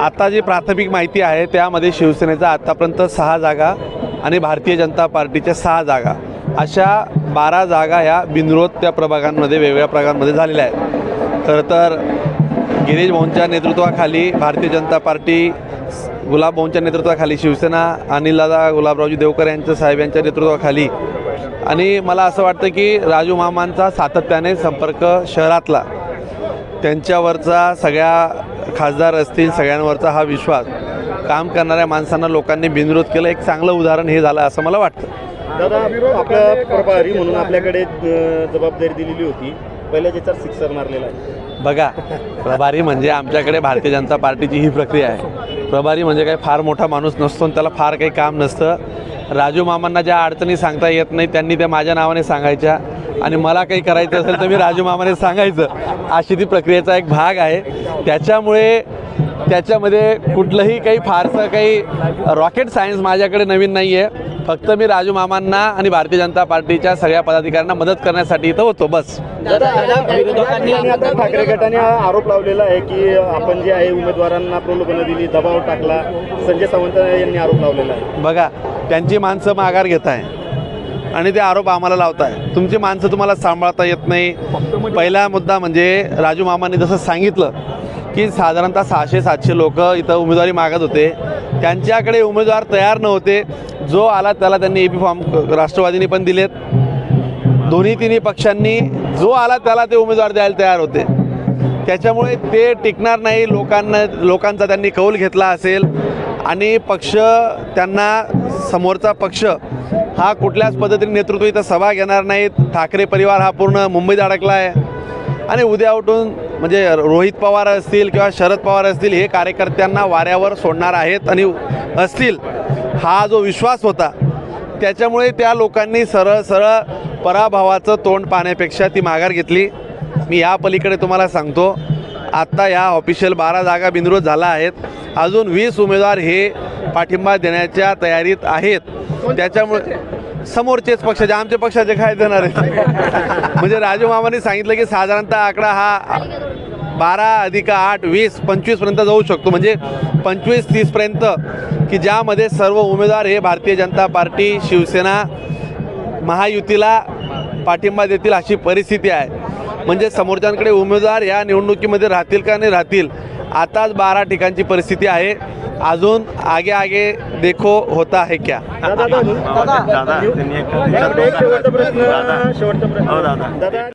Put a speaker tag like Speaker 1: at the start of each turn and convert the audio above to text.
Speaker 1: आता जी प्राथमिक माहिती आहे त्यामध्ये शिवसेनेचा आतापर्यंत 6 जागा आणि भारतीय जनता पार्टीच्या 6 जागा अशा 12 जागा ह्या बिनविरोध त्या प्रभागांमध्ये वेगवेगळ्या प्रभागांमध्ये झालेल्या आहेत। खरं तर गिरीश भाऊंच्या नेतृत्वाखाली भारतीय जनता पार्टी, गुलाब भाऊंच्या नेतृत्वाखाली शिवसेना, अनिलदादा गुलाबरावजी देवकर यांच्या साहेब यांच्या नेतृत्वाखाली आणि मला असं वाटतं की राजू मामांचा सातत्याने संपर्क शहरातला, त्यांच्यावरचा सगळ्या खासदार असतील सगळ्यांवरचा हा विश्वास, काम करणाऱ्या माणसांना लोकांनी बिनविरोध केलं, एक चांगलं उदाहरण हे झालं असं मला वाटतं।
Speaker 2: दादा, आपल्या प्रभारी म्हणून आपल्याकडे जबाबदारी दिलेली होती, पहिल्या ज्याच्यात सिक्सर मारलेला आहे।
Speaker 1: बघा, प्रभारी म्हणजे आमच्याकडे भारतीय जनता पार्टीची ही प्रक्रिया आहे। प्रभारी म्हणजे काही फार मोठा माणूस नसतो आणि त्याला फार काही काम नसतं। राजू मामांना ज्या अडचणी सांगता येत नाही त्यांनी त्या माझ्या नावाने सांगायच्या आणि मला काही करायचं असेल तर मी राजू मामाने सांगायचं, अशी ती प्रक्रियेचा एक भाग आहे। त्याच्यामुळे त्याच्यामध्ये कुठलंही काही फारसं काही रॉकेट सायन्स माझ्याकडे नवीन नाही आहे। फक्त मी राजू मामांना आणि भारतीय जनता पार्टीच्या सगळ्या पदाधिकाऱ्यांना मदत करण्यासाठी इथं होतो, बस।
Speaker 2: विरोधकांनी आता ठाकरे गटाने आरोप लावलेला आहे की आपण जे आहे उमेदवारांना प्रलोभनं दिली, दबाव टाकला, संजय सावंत यांनी आरोप लावलेला आहे।
Speaker 1: बघा, त्यांची माणसं माघार घेत आहे आणि ते आरोप आम्हाला लावत आहे। तुमची माणसं तुम्हाला सांभाळता येत नाही। पहिला मुद्दा म्हणजे राजू मामांनी जसं सांगितलं की साधारणतः 600-700 लोक इथं उमेदवारी मागत होते, त्यांच्याकडे उमेदवार तयार नव्हते। जो आला त्याला त्यांनी एपी फॉर्म राष्ट्रवादीने पण दिलेत, दोन्ही तिन्ही पक्षांनी जो आला त्याला ते उमेदवार द्यायला तयार होते। त्याच्यामुळे ते टिकणार नाही। लोकांचा त्यांनी कौल घेतला असेल आणि पक्ष त्यांना, समोरचा पक्ष हा कुठल्याच पद्धतीने नेतृत्व इथं सभा घेणार नाहीत। ठाकरे परिवार हा पूर्ण मुंबईत अडकला आहे आणि उद्या उठून म्हणजे रोहित पवार असतील किंवा शरद पवार असतील हे कार्यकर्त्यांना वाऱ्यावर सोडणार आहेत आणि असतील, हा जो विश्वास होता त्याच्यामुळे त्या लोकांनी सरळ सरळ पराभवाचं तोंड पाहण्यापेक्षा ती माघार घेतली। मी या पलीकडे तुम्हाला सांगतो, आत्ता या ऑफिशियल 12 जागा बिनविरोध झाला आहेत, अजून 20 उमेदवार हे पाठिंबा देण्याच्या तयारीत आहेत। त्याच्यामुळे समोरचेच पक्षाचे, आमच्या पक्षाचे काय देणार आहेत? म्हणजे राजू मामांनी सांगितलं की साधारणतः आकडा हा 12 + 8 20 25पर्यंत जाऊ शकतो, म्हणजे 25-30 पर्यंत, की ज्यामध्ये सर्व उमेदवार हे भारतीय जनता पार्टी, शिवसेना, महायुतीला पाठिंबा देतील अशी परिस्थिती आहे। म्हणजे समोरच्यांकडे उमेदवार या निवडणुकीमध्ये राहतील का नाही राहतील, आताच 12 ठिकाणची परिस्थिती आहे। अजून आगे आगे देखो होता है क्या।
Speaker 2: दादा, शेवटचा प्रश्न